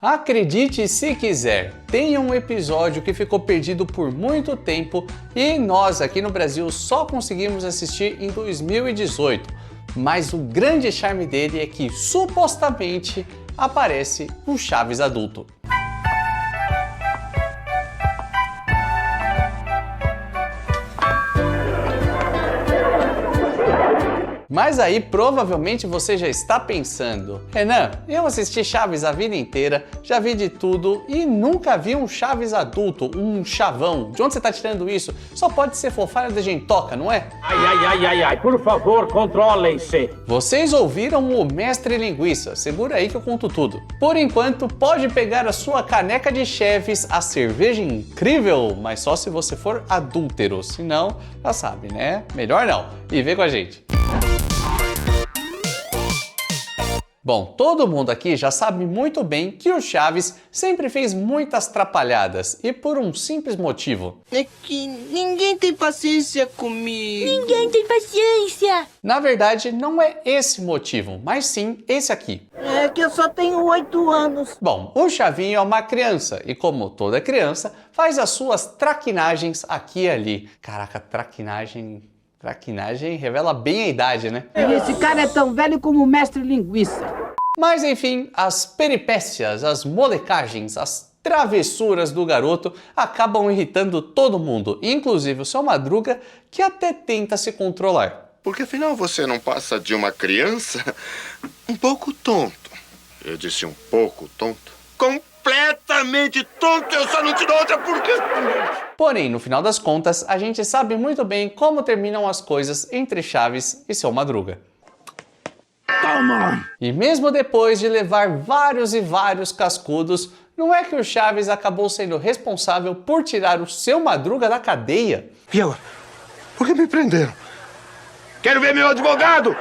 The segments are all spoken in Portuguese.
Acredite se quiser, tem um episódio que ficou perdido por muito tempo e nós aqui no Brasil só conseguimos assistir em 2018, mas o grande charme dele é que supostamente aparece o Chaves adulto. Mas aí provavelmente você já está pensando: Renan, eu assisti Chaves a vida inteira, já vi de tudo e nunca vi um Chaves adulto, um chavão. De onde você está tirando isso? Só pode ser fofalha da gentoca, não é? Ai, por favor, controlem-se. Vocês ouviram o Mestre Linguiça, segura aí que eu conto tudo. Por enquanto, pode pegar a sua caneca de Chaves, a cerveja incrível, mas só se você for adúltero, senão, já sabe, né? Melhor não. E vem com a gente. Bom, todo mundo aqui já sabe muito bem que o Chaves sempre fez muitas trapalhadas e por um simples motivo. É que ninguém tem paciência comigo. Ninguém tem paciência. Na verdade, não é esse motivo, mas sim esse aqui. É que eu só tenho 8 anos. Bom, o Chavinho é uma criança e como toda criança, faz as suas traquinagens aqui e ali. Caraca, traquinagem revela bem a idade, né? Esse cara é tão velho como o Mestre Linguiça. Mas enfim, as peripécias, as molecagens, as travessuras do garoto acabam irritando todo mundo, inclusive o Seu Madruga, que até tenta se controlar. Porque afinal você não passa de uma criança um pouco tonto. Eu disse um pouco tonto? Completamente tonto, eu só não te dou outra porque... Porém, no final das contas, a gente sabe muito bem como terminam as coisas entre Chaves e Seu Madruga. Toma! E mesmo depois de levar vários e vários cascudos, não é que o Chaves acabou sendo responsável por tirar o Seu Madruga da cadeia? E agora? Por que me prenderam? Quero ver meu advogado!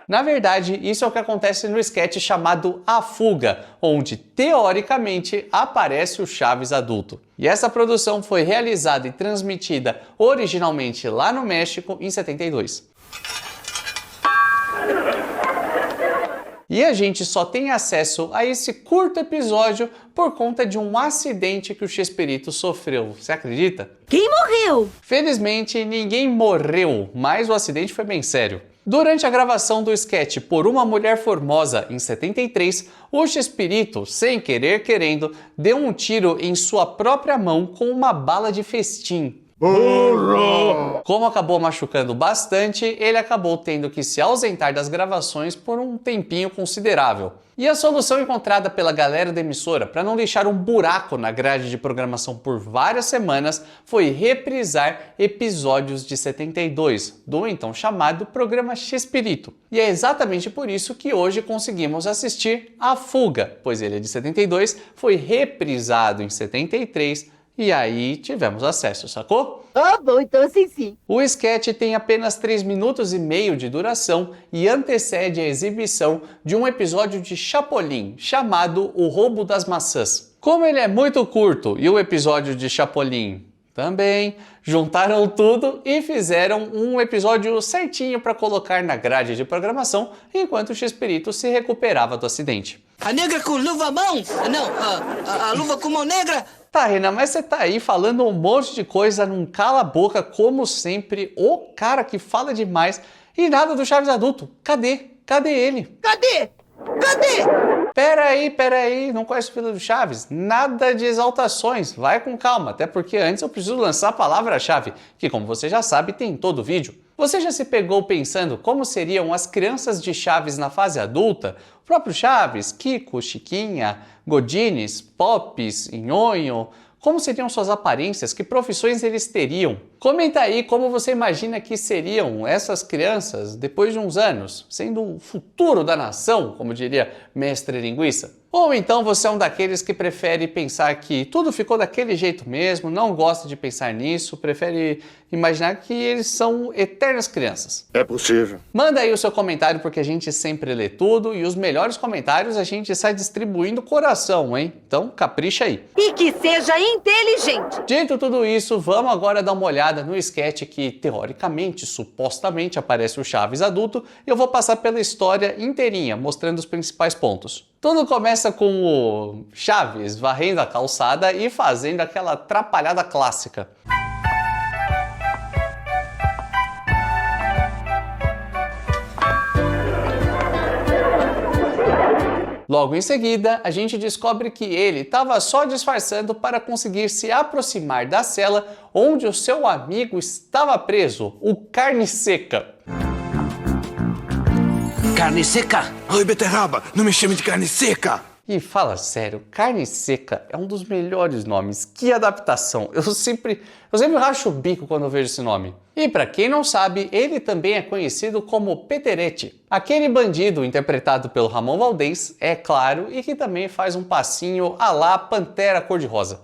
Na verdade, isso é o que acontece no sketch chamado A Fuga, onde, teoricamente, aparece o Chaves adulto. E essa produção foi realizada e transmitida originalmente lá no México em 72. E a gente só tem acesso a esse curto episódio por conta de um acidente que o Chespirito sofreu. Você acredita? Quem morreu? Felizmente, ninguém morreu, mas o acidente foi bem sério. Durante a gravação do sketch Por uma Mulher Formosa, em 73, o Chespirito, sem querer querendo, deu um tiro em sua própria mão com uma bala de festim. Burro! Como acabou machucando bastante, ele acabou tendo que se ausentar das gravações por um tempinho considerável. E a solução encontrada pela galera da emissora para não deixar um buraco na grade de programação por várias semanas foi reprisar episódios de 72, do então chamado programa Chespirito. E é exatamente por isso que hoje conseguimos assistir A Fuga, pois ele é de 72, foi reprisado em 73, e aí tivemos acesso, sacou? Ah, bom, então assim sim. O sketch tem apenas 3 minutos e meio de duração e antecede a exibição de um episódio de Chapolin, chamado O Roubo das Maçãs. Como ele é muito curto e o episódio de Chapolin também, juntaram tudo e fizeram um episódio certinho para colocar na grade de programação enquanto o Chespirito se recuperava do acidente. A negra com luva à mão? Não, a luva com mão negra? Tá, Renan, mas você tá aí falando um monte de coisa, não cala a boca, como sempre, o cara que fala demais e nada do Chaves adulto. Cadê? Cadê ele? Cadê? Pera aí, não conhece o filho do Chaves? Nada de exaltações, vai com calma, até porque antes eu preciso lançar a palavra-chave, que como você já sabe, tem em todo o vídeo. Você já se pegou pensando como seriam as crianças de Chaves na fase adulta? O próprio Chaves, Kiko, Chiquinha, Godines, Pops, Nhonho... Como seriam suas aparências? Que profissões eles teriam? Comenta aí como você imagina que seriam essas crianças depois de uns anos, sendo o futuro da nação, como diria Mestre Linguiça. Ou então você é um daqueles que prefere pensar que tudo ficou daquele jeito mesmo, não gosta de pensar nisso, prefere Imaginar que eles são eternas crianças. É possível. Manda aí o seu comentário porque a gente sempre lê tudo e os melhores comentários a gente sai distribuindo coração, hein? Então capricha aí. E que seja inteligente. Dito tudo isso, vamos agora dar uma olhada no sketch que teoricamente, supostamente aparece o Chaves adulto e eu vou passar pela história inteirinha, mostrando os principais pontos. Tudo começa com o Chaves varrendo a calçada e fazendo aquela atrapalhada clássica. Logo em seguida, a gente descobre que ele estava só disfarçando para conseguir se aproximar da cela onde o seu amigo estava preso, o Carne Seca. Carne seca? Oi, beterraba, não me chame de carne seca! E fala sério, Carne Seca é um dos melhores nomes. Que adaptação! Eu sempre racho o bico quando eu vejo esse nome. E para quem não sabe, ele também é conhecido como Peterete. Aquele bandido interpretado pelo Ramon Valdez, é claro, e que também faz um passinho à la Pantera Cor-de-Rosa.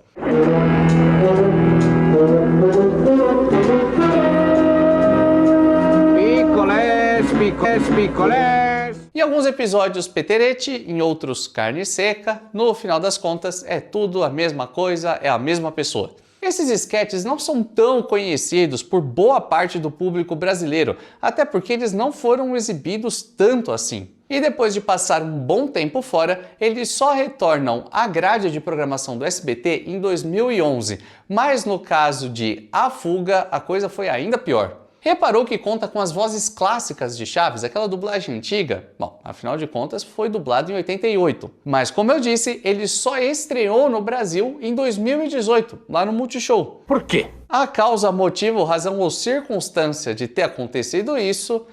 Picolés, picolés, picolés. Em alguns episódios Peterete, em outros Carne Seca, no final das contas é tudo a mesma coisa, é a mesma pessoa. Esses esquetes não são tão conhecidos por boa parte do público brasileiro, até porque eles não foram exibidos tanto assim. E depois de passar um bom tempo fora, eles só retornam à grade de programação do SBT em 2011, mas no caso de A Fuga, a coisa foi ainda pior. Reparou que conta com as vozes clássicas de Chaves, aquela dublagem antiga? Bom, afinal de contas foi dublado em 88. Mas como eu disse, ele só estreou no Brasil em 2018, lá no Multishow. Por quê? A causa, motivo, razão ou circunstância de ter acontecido isso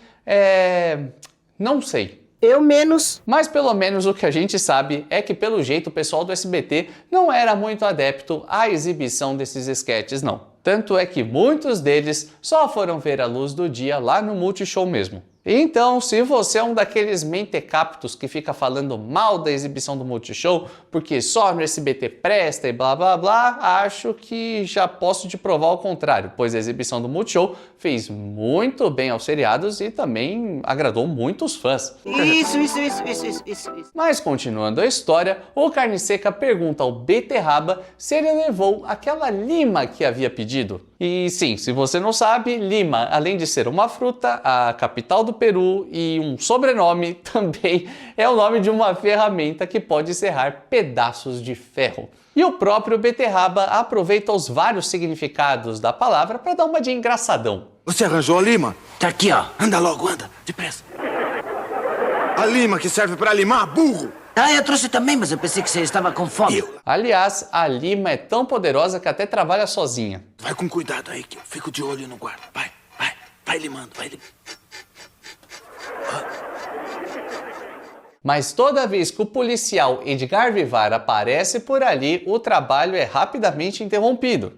não sei. Eu menos. Mas pelo menos o que a gente sabe é que pelo jeito o pessoal do SBT não era muito adepto à exibição desses esquetes não. Tanto é que muitos deles só foram ver a luz do dia lá no Multishow mesmo. Então, se você é um daqueles mentecaptos que fica falando mal da exibição do Multishow, porque só no SBT presta e blá blá blá, acho que já posso te provar o contrário, pois a exibição do Multishow fez muito bem aos seriados e também agradou muitos fãs. Isso. Mas continuando a história, o Carne Seca pergunta ao Beterraba se ele levou aquela lima que havia pedido. E sim, se você não sabe, Lima, além de ser uma fruta, a capital do Peru e um sobrenome, também é o nome de uma ferramenta que pode serrar pedaços de ferro. E o próprio Beterraba aproveita os vários significados da palavra para dar uma de engraçadão. Você arranjou a lima? Tá aqui, ó. Anda logo, anda, depressa. A lima que serve para limar, burro! Ah, eu trouxe também, mas eu pensei que você estava com fome. Aliás, a lima é tão poderosa que até trabalha sozinha. Vai com cuidado aí, que eu fico de olho no guarda. Vai limando, vai limando. Mas toda vez que o policial Edgar Vivar aparece por ali, o trabalho é rapidamente interrompido.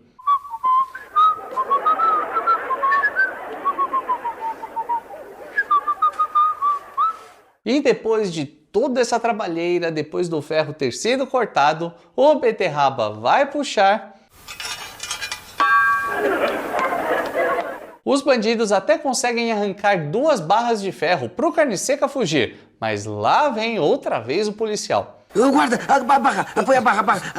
E depois de toda essa trabalheira, depois do ferro ter sido cortado, o Beterraba vai puxar. Os bandidos até conseguem arrancar 2 barras de ferro para o Carne Seca fugir, mas lá vem outra vez o policial. Guarda, a barra, apoia a barra.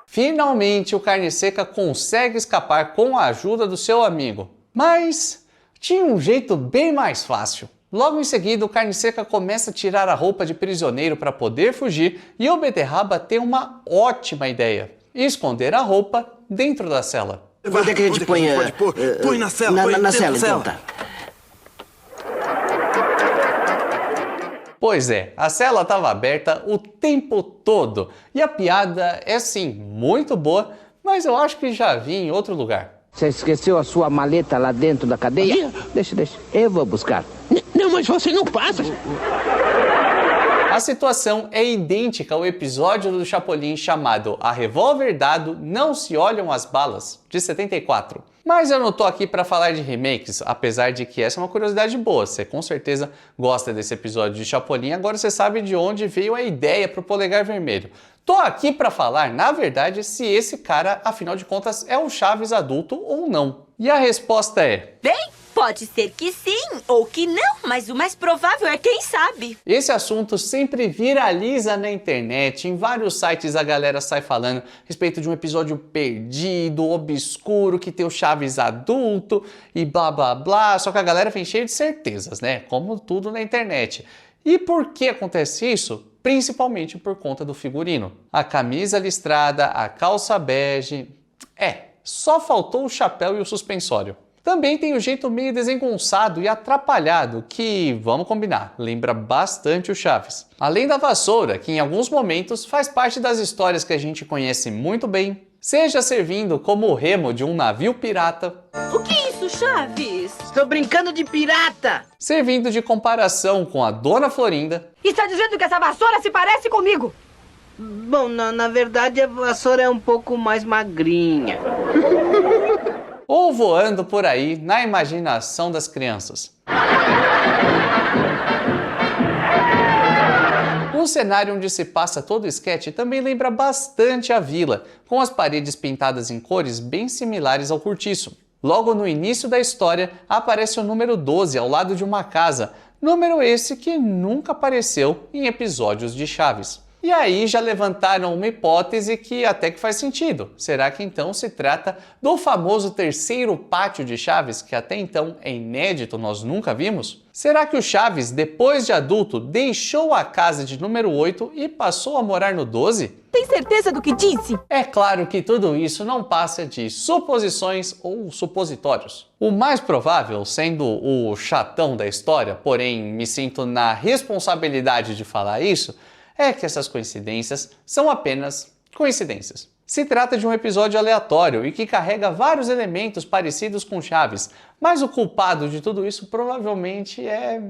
Finalmente o Carne Seca consegue escapar com a ajuda do seu amigo, mas tinha um jeito bem mais fácil. Logo em seguida, o Carne Seca começa a tirar a roupa de prisioneiro para poder fugir e o Beterraba tem uma ótima ideia: esconder a roupa dentro da cela. Onde é que a gente põe? Põe na cela, na cela, então tá. Pois é, a cela estava aberta o tempo todo e a piada é sim muito boa, mas eu acho que já vi em outro lugar. Você esqueceu a sua maleta lá dentro da cadeia? Deixa. Eu vou buscar. Não, mas você não passa. A situação é idêntica ao episódio do Chapolin chamado A Revólver Dado Não Se Olham as Balas, de 74. Mas eu não tô aqui para falar de remakes, apesar de que essa é uma curiosidade boa. Você com certeza gosta desse episódio de Chapolin, agora você sabe de onde veio a ideia pro Polegar Vermelho. Tô aqui para falar, na verdade, se esse cara, afinal de contas, é o Chaves adulto ou não. E a resposta é... Bem, pode ser que sim ou que não, mas o mais provável é quem sabe. Esse assunto sempre viraliza na internet, em vários sites a galera sai falando a respeito de um episódio perdido, obscuro, que tem o Chaves adulto e blá blá blá, só que a galera vem cheia de certezas, né? Como tudo na internet. E por que acontece isso? Principalmente por conta do figurino. A camisa listrada, a calça bege... só faltou o chapéu e o suspensório. Também tem o jeito meio desengonçado e atrapalhado, que, vamos combinar, lembra bastante o Chaves. Além da vassoura, que em alguns momentos faz parte das histórias que a gente conhece muito bem, seja servindo como o remo de um navio pirata... O que é isso, Chaves? Estou brincando de pirata. Servindo de comparação com a Dona Florinda... Está dizendo que essa vassoura se parece comigo? Bom, na verdade a vassoura é um pouco mais magrinha. Ou voando por aí na imaginação das crianças. O cenário onde se passa todo o sketch também lembra bastante a vila, com as paredes pintadas em cores bem similares ao cortiço. Logo no início da história aparece o número 12 ao lado de uma casa, número esse que nunca apareceu em episódios de Chaves. E aí já levantaram uma hipótese que até que faz sentido. Será que então se trata do famoso terceiro pátio de Chaves, que até então é inédito, nós nunca vimos? Será que o Chaves, depois de adulto, deixou a casa de número 8 e passou a morar no 12? Tem certeza do que disse? É claro que tudo isso não passa de suposições ou supositórios. O mais provável, sendo o chatão da história, porém me sinto na responsabilidade de falar isso, é que essas coincidências são apenas coincidências. Se trata de um episódio aleatório e que carrega vários elementos parecidos com Chaves, mas o culpado de tudo isso provavelmente é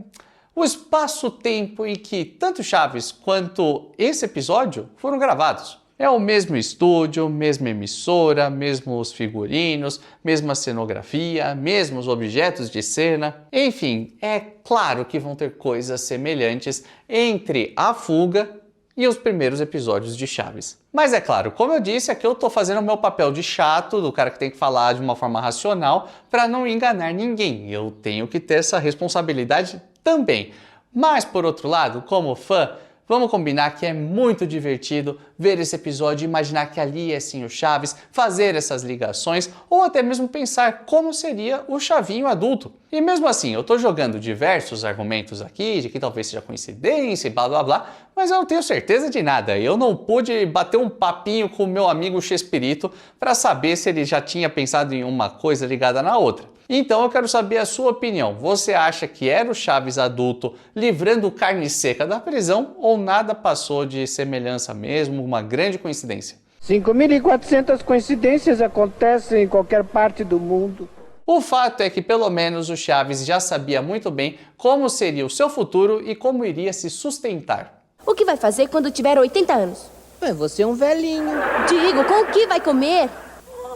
o espaço-tempo em que tanto Chaves quanto esse episódio foram gravados. É o mesmo estúdio, mesma emissora, mesmos figurinos, mesma cenografia, mesmos objetos de cena. Enfim, é claro que vão ter coisas semelhantes entre a fuga e os primeiros episódios de Chaves. Mas é claro, como eu disse, aqui eu tô fazendo o meu papel de chato, do cara que tem que falar de uma forma racional, para não enganar ninguém. Eu tenho que ter essa responsabilidade também. Mas por outro lado, como fã, vamos combinar que é muito divertido ver esse episódio e imaginar que ali é sim o Chaves, fazer essas ligações ou até mesmo pensar como seria o Chavinho adulto. E mesmo assim, eu tô jogando diversos argumentos aqui, de que talvez seja coincidência e blá blá blá, mas eu não tenho certeza de nada. Eu não pude bater um papinho com o meu amigo Chespirito para saber se ele já tinha pensado em uma coisa ligada na outra. Então eu quero saber a sua opinião. Você acha que era o Chaves adulto livrando carne seca da prisão ou nada passou de semelhança mesmo, uma grande coincidência? 5.400 coincidências acontecem em qualquer parte do mundo. O fato é que pelo menos o Chaves já sabia muito bem como seria o seu futuro e como iria se sustentar. O que vai fazer quando tiver 80 anos? Você é um velhinho. Digo, com o que vai comer?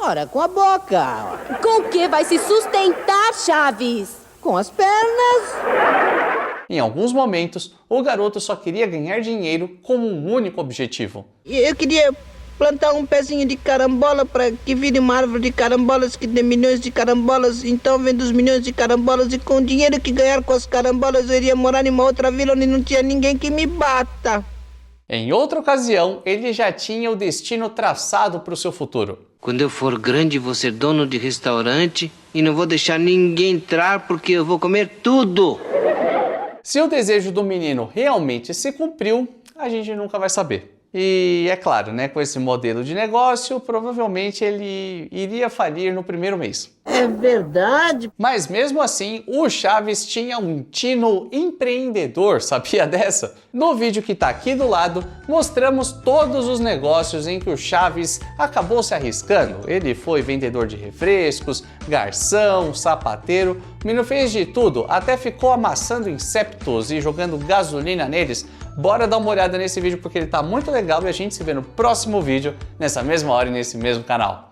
Ora, com a boca. Com o que vai se sustentar, Chaves? Com as pernas. Em alguns momentos, o garoto só queria ganhar dinheiro com um único objetivo. Eu queria plantar um pezinho de carambola para que vire uma árvore de carambolas que dê milhões de carambolas. Então, vendo os milhões de carambolas e com o dinheiro que ganhar com as carambolas, eu iria morar em uma outra vila onde não tinha ninguém que me bata. Em outra ocasião, ele já tinha o destino traçado para o seu futuro. Quando eu for grande, vou ser dono de restaurante e não vou deixar ninguém entrar porque eu vou comer tudo. Se o desejo do menino realmente se cumpriu, a gente nunca vai saber. E é claro, né, com esse modelo de negócio, provavelmente ele iria falir no primeiro mês. É verdade. Mas mesmo assim, o Chaves tinha um tino empreendedor, sabia dessa? No vídeo que tá aqui do lado, mostramos todos os negócios em que o Chaves acabou se arriscando. Ele foi vendedor de refrescos, garçom, sapateiro, o menino fez de tudo, até ficou amassando insetos e jogando gasolina neles bora dar uma olhada nesse vídeo porque ele tá muito legal e a gente se vê no próximo vídeo, nessa mesma hora e nesse mesmo canal.